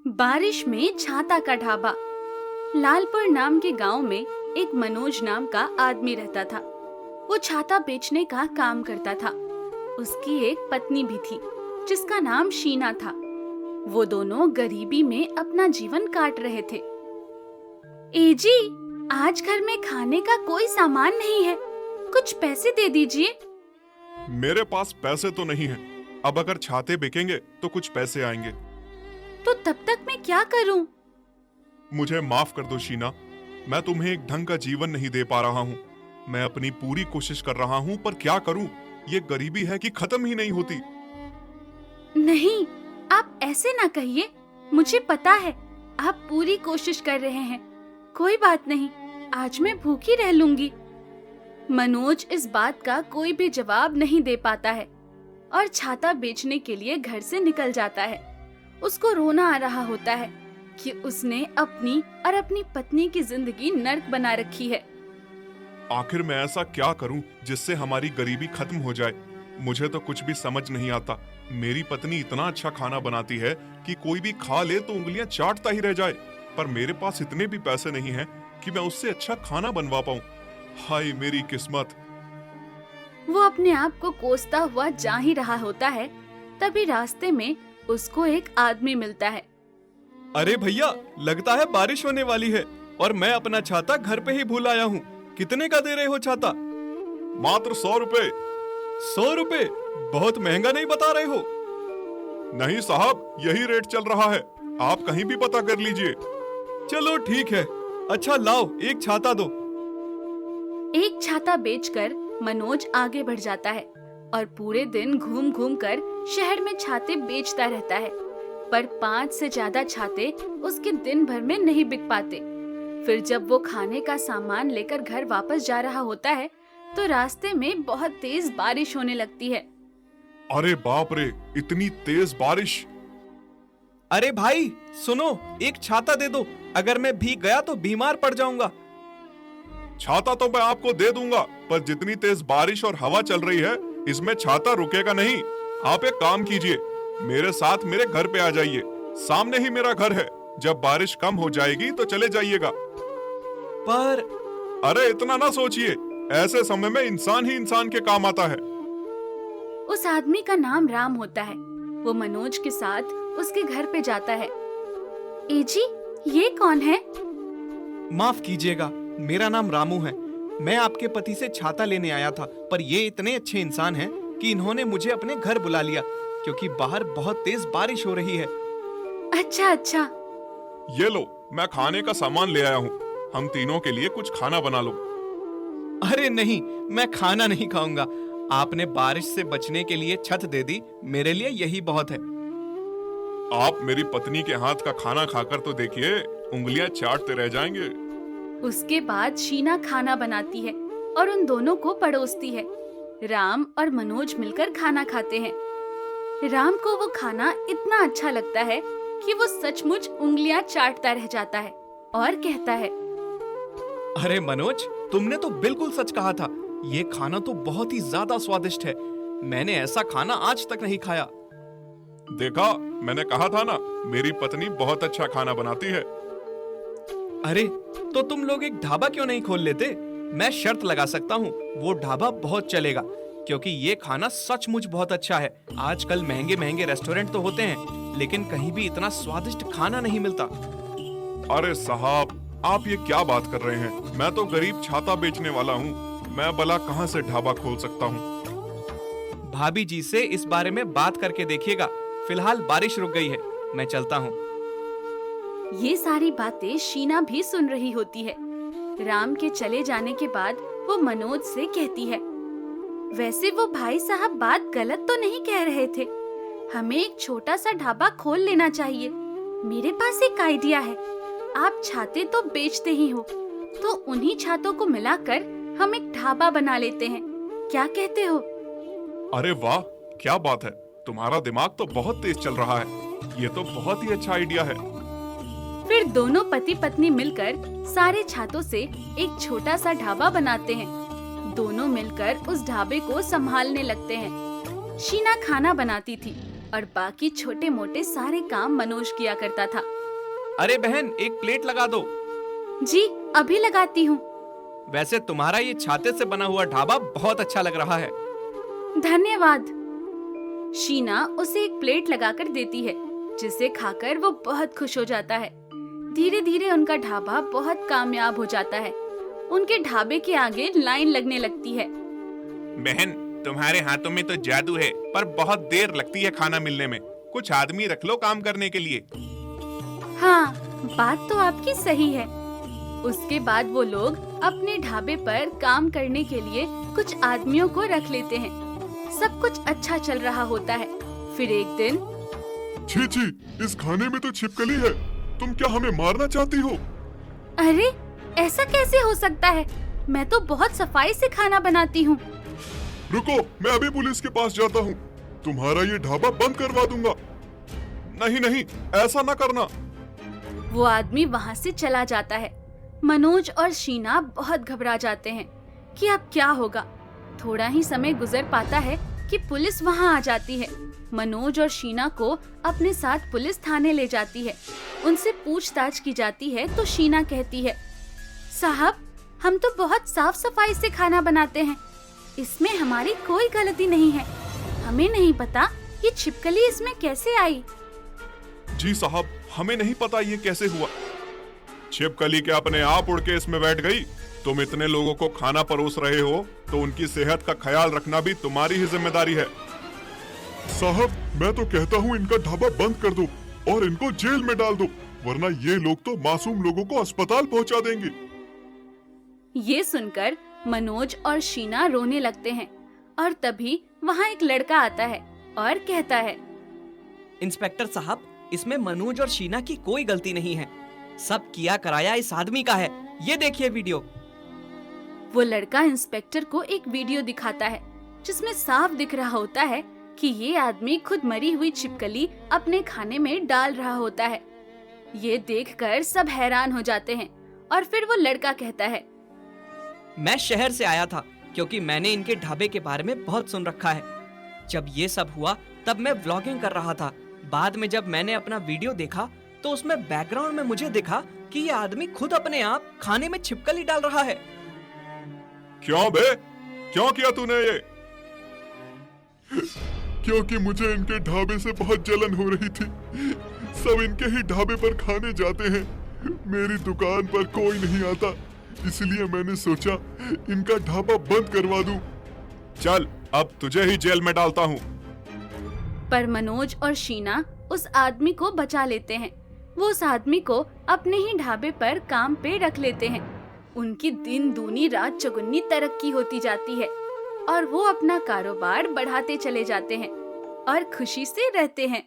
बारिश में छाता का ढाबा। लालपुर नाम के गांव में एक मनोज नाम का आदमी रहता था। वो छाता बेचने का काम करता था। उसकी एक पत्नी भी थी जिसका नाम शीना था। वो दोनों गरीबी में अपना जीवन काट रहे थे। एजी, आज घर में खाने का कोई सामान नहीं है, कुछ पैसे दे दीजिए। मेरे पास पैसे तो नहीं है। अब अगर छाते बिकेंगे तो कुछ पैसे आएंगे। तो तब तक मैं क्या करूं? मुझे माफ कर दो शीना, मैं तुम्हें एक ढंग का जीवन नहीं दे पा रहा हूँ। मैं अपनी पूरी कोशिश कर रहा हूँ, पर क्या करूँ? ये गरीबी है कि खत्म ही नहीं होती। नहीं, आप ऐसे ना कहिए। मुझे पता है आप पूरी कोशिश कर रहे हैं। कोई बात नहीं, आज मैं भूखी रह लूंगी। मनोज इस बात का कोई भी जवाब नहीं दे पाता है और छाता बेचने के लिए घर से निकल जाता है। उसको रोना आ रहा होता है कि उसने अपनी और अपनी पत्नी की जिंदगी नर्क बना रखी है। आखिर मैं ऐसा क्या करूं जिससे हमारी गरीबी खत्म हो जाए? मुझे तो कुछ भी समझ नहीं आता। मेरी पत्नी इतना अच्छा खाना बनाती है कि कोई भी खा ले तो उंगलियां चाटता ही रह जाए, पर मेरे पास इतने भी पैसे नहीं हैं कि मैं उससे अच्छा खाना बनवा पाऊं। हाय मेरी किस्मत। वो अपने आप को कोसता हुआ जा ही रहा होता है, तभी रास्ते में उसको एक आदमी मिलता है। अरे भैया, लगता है बारिश होने वाली है और मैं अपना छाता घर पे ही भूल आया हूँ। कितने का दे रहे हो छाता? मात्र 100 रुपए। 100 रुपए? बहुत महंगा नहीं बता रहे हो? नहीं साहब, यही रेट चल रहा है, आप कहीं भी पता कर लीजिए। चलो ठीक है, अच्छा लाओ एक छाता दो। एक छाता बेचकर मनोज आगे बढ़ जाता है और पूरे दिन घूम घूम कर शहर में छाते बेचता रहता है, पर 5 से ज्यादा छाते उसके दिन भर में नहीं बिक पाते। फिर जब वो खाने का सामान लेकर घर वापस जा रहा होता है तो रास्ते में बहुत तेज बारिश होने लगती है। अरे बाप रे, इतनी तेज बारिश! अरे भाई सुनो, एक छाता दे दो, अगर मैं भीग गया तो बीमार पड़ जाऊंगा। छाता तो मैं आपको दे दूंगा, पर जितनी तेज बारिश और हवा चल रही है इसमें छाता रुकेगा नहीं। आप एक काम कीजिए, मेरे साथ मेरे घर पे आ जाइए। सामने ही मेरा घर है। जब बारिश कम हो जाएगी तो चले जाइएगा। पर अरे इतना ना सोचिए, ऐसे समय में इंसान ही इंसान के काम आता है। उस आदमी का नाम राम होता है। वो मनोज के साथ उसके घर पे जाता है। एजी, ये कौन है? माफ कीजिएगा, मेरा नाम रामू है। मैं आपके पति से छाता लेने आया था, पर ये इतने अच्छे इंसान हैं कि इन्होंने मुझे अपने घर बुला लिया क्योंकि बाहर बहुत तेज बारिश हो रही है। अच्छा अच्छा। ये लो, मैं खाने का सामान ले आया हूँ। हम तीनों के लिए कुछ खाना बना लो। अरे नहीं, मैं खाना नहीं खाऊंगा। आपने बारिश से बचने के लिए छत दे दी, मेरे लिए यही बहुत है। आप मेरी पत्नी के हाथ का खाना खाकर तो देखिए, उंगलियां चाटते रह जाएंगे। उसके बाद शीना खाना बनाती है और उन दोनों को परोसती है। राम और मनोज मिलकर खाना खाते हैं। राम को वो खाना इतना अच्छा लगता है कि वो सचमुच उंगलियां चाटता रह जाता है और कहता है, अरे मनोज, तुमने तो बिल्कुल सच कहा था। ये खाना तो बहुत ही ज्यादा स्वादिष्ट है। मैंने ऐसा खाना आज तक नहीं खाया। देखा, मैंने कहा था ना, मेरी पत्नी बहुत अच्छा खाना बनाती है। अरे तो तुम लोग एक ढाबा क्यों नहीं खोल लेते? मैं शर्त लगा सकता हूँ, वो ढाबा बहुत चलेगा क्योंकि ये खाना सचमुच बहुत अच्छा है। आजकल महंगे महंगे रेस्टोरेंट तो होते हैं, लेकिन कहीं भी इतना स्वादिष्ट खाना नहीं मिलता। अरे साहब, आप ये क्या बात कर रहे हैं? मैं तो गरीब छाता बेचने वाला हूँ। मैं भला कहाँ से ढाबा खोल सकता हूँ? भाभी जी से इस बारे में बात करके देखिएगा। फिलहाल बारिश रुक गई है, मैं चलता हूँ। ये सारी बातें शीना भी सुन रही होती है। राम के चले जाने के बाद वो मनोज से कहती है, वैसे वो भाई साहब बात गलत तो नहीं कह रहे थे। हमें एक छोटा सा ढाबा खोल लेना चाहिए। मेरे पास एक आइडिया है। आप छाते तो बेचते ही हो, तो उन्हीं छातों को मिलाकर हम एक ढाबा बना लेते हैं। क्या कहते हो? अरे वाह, क्या बात है! तुम्हारा दिमाग तो बहुत तेज चल रहा है। ये तो बहुत ही अच्छा आइडिया है। फिर दोनों पति पत्नी मिलकर सारे छातों से एक छोटा सा ढाबा बनाते हैं। दोनों मिलकर उस ढाबे को संभालने लगते हैं। शीना खाना बनाती थी और बाकी छोटे मोटे सारे काम मनोज किया करता था। अरे बहन, एक प्लेट लगा दो। जी अभी लगाती हूँ। वैसे तुम्हारा ये छाते से बना हुआ ढाबा बहुत अच्छा लग रहा है। धन्यवाद। शीना उसे एक प्लेट लगाकर देती है, जिसे खाकर वो बहुत खुश हो जाता है। धीरे धीरे उनका ढाबा बहुत कामयाब हो जाता है। उनके ढाबे के आगे लाइन लगने लगती है। बहन, तुम्हारे हाथों में तो जादू है, पर बहुत देर लगती है खाना मिलने में। कुछ आदमी रख लो काम करने के लिए। हाँ, बात तो आपकी सही है। उसके बाद वो लोग अपने ढाबे पर काम करने के लिए कुछ आदमियों को रख लेते हैं। सब कुछ अच्छा चल रहा होता है। फिर एक दिन, छी छी, इस खाने में तो छिपकली है। तुम क्या हमें मारना चाहती हो? अरे ऐसा कैसे हो सकता है? मैं तो बहुत सफाई से खाना बनाती हूँ। रुको, मैं अभी पुलिस के पास जाता हूँ। तुम्हारा ये ढाबा बंद करवा दूंगा। नहीं नहीं, ऐसा ना करना। वो आदमी वहाँ से चला जाता है। मनोज और शीना बहुत घबरा जाते हैं कि अब क्या होगा। थोड़ा ही समय गुजर पाता है कि पुलिस वहाँ आ जाती है। मनोज और शीना को अपने साथ पुलिस थाने ले जाती है। उनसे पूछताछ की जाती है तो शीना कहती है, साहब, हम तो बहुत साफ सफाई से खाना बनाते हैं। इसमें हमारी कोई गलती नहीं है। हमें नहीं पता ये छिपकली इसमें कैसे आई। जी साहब, हमें नहीं पता ये कैसे हुआ। छिपकली के अपने आप उड़ के इसमें बैठ गई। तुम इतने लोगों को खाना परोस रहे हो तो उनकी सेहत का ख्याल रखना भी तुम्हारी ही जिम्मेदारी है। साहब, मैं तो कहता हूँ इनका ढाबा बंद कर दो और इनको जेल में डाल दो, वरना ये लोग तो मासूम लोगों को अस्पताल पहुँचा देंगे। ये सुनकर मनोज और शीना रोने लगते हैं और तभी वहाँ एक लड़का आता है और कहता है, इंस्पेक्टर साहब, इसमें मनोज और शीना की कोई गलती नहीं है। सब किया कराया इस आदमी का है। ये देखिए वीडियो। वो लड़का इंस्पेक्टर को एक वीडियो दिखाता है जिसमें साफ दिख रहा होता है कि ये आदमी खुद मरी हुई छिपकली अपने खाने में डाल रहा होता है। ये देखकर सब हैरान हो जाते हैं और फिर वो लड़का कहता है, मैं शहर से आया था क्योंकि मैंने इनके ढाबे के बारे में बहुत सुन रखा है। जब ये सब हुआ तब मैं व्लॉगिंग कर रहा था। बाद में जब मैंने अपना वीडियो देखा तो उसमें बैकग्राउंड में मुझे दिखा कि ये आदमी खुद अपने आप खाने में छिपकली डाल रहा है। क्यों बे? क्यों किया तूने ये? क्योंकि मुझे इनके ढाबे से बहुत जलन हो रही थी। सब इनके ही ढाबे पर खाने जाते हैं। मेरी दुकान पर कोई नहीं आता, इसलिए मैंने सोचा इनका ढाबा बंद करवा दूं। चल, अब तुझे ही जेल में डालता हूँ। पर मनोज और शीना उस आदमी को बचा लेते हैं। वो उस आदमी को अपने ही ढाबे पर काम पे रख लेते हैं। उनकी दिन दूनी रात चौगुनी तरक्की होती जाती है और वो अपना कारोबार बढ़ाते चले जाते हैं और खुशी से रहते हैं।